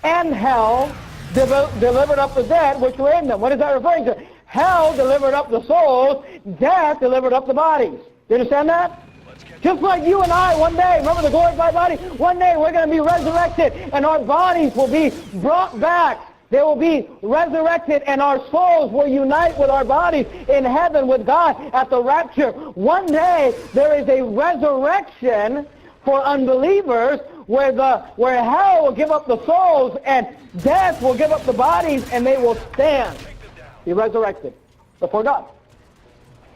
and hell delivered up the dead which were in them. What is that referring to? Hell delivered up the souls, death delivered up the bodies. You understand that? Just like you and I one day, remember the glorified body? One day we're going to be resurrected and our bodies will be brought back. They will be resurrected and our souls will unite with our bodies in heaven with God at the rapture. One day there is a resurrection for unbelievers where hell will give up the souls and death will give up the bodies and they will stand, be resurrected before God.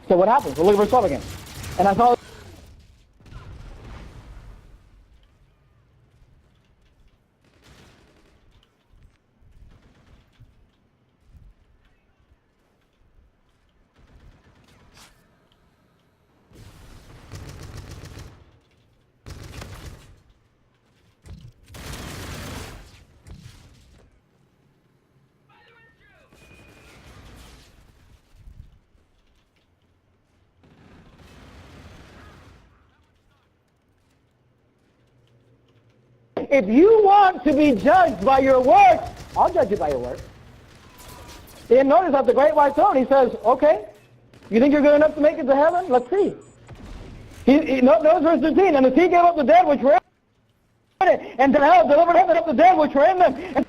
So what happens? We'll look at verse 12 again. And I thought, if you want to be judged by your works, I'll judge you by your works. And notice at the great white throne, he says, okay, you think you're good enough to make it to heaven? Let's see. Notice verse 13, and the sea gave up the dead which were in it, and to hell delivered heaven up the dead which were in them.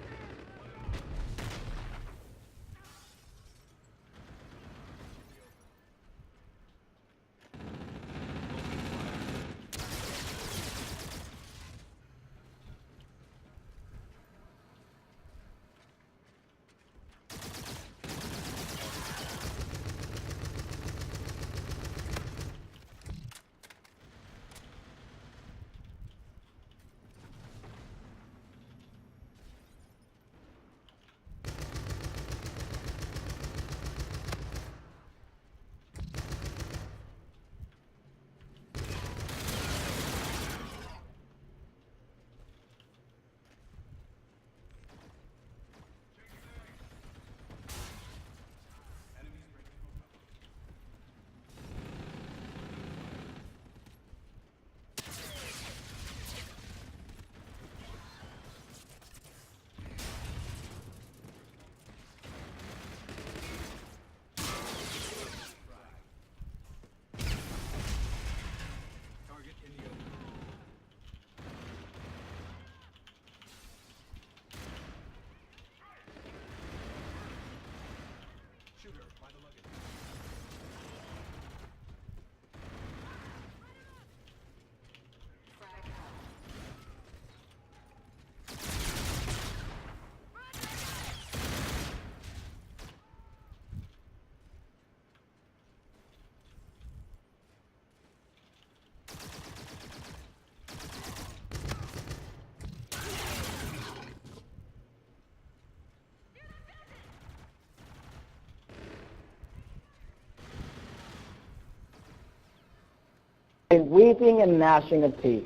And weeping and gnashing of teeth.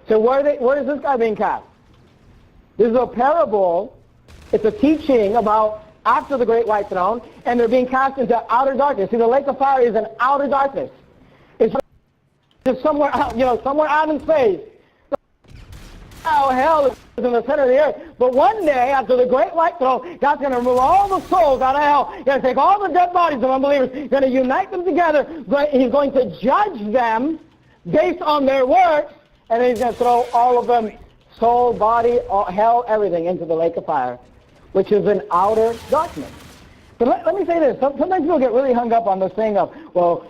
So where is this guy being cast? This is a parable. It's a teaching about after the great white throne, and they're being cast into outer darkness. See, the lake of fire is an outer darkness. It's somewhere out, somewhere out in space. Now hell is in the center of the earth. But one day, after the great white throne, God's going to remove all the souls out of hell. He's going to take all the dead bodies of unbelievers. He's going to unite them together. He's going to judge them based on their works, and then he's going to throw all of them, soul, body, hell, everything, into the lake of fire, which is an outer darkness. But let me say this. Sometimes people get really hung up on this thing of, well,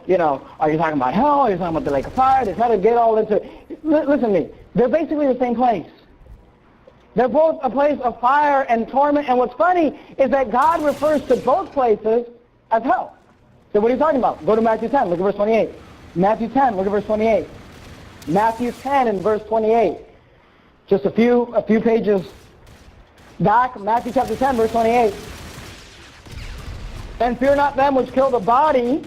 are you talking about hell? Are you talking about the lake of fire? They try to get all into it. Listen to me. They're basically the same place. They're both a place of fire and torment. And what's funny is that God refers to both places as hell. So what are you talking about? Go to Matthew 10. Look at verse 28. Matthew 10. Look at verse 28. Matthew 10 and verse 28. Just a few pages back. Matthew chapter 10, verse 28. And fear not them which kill the body,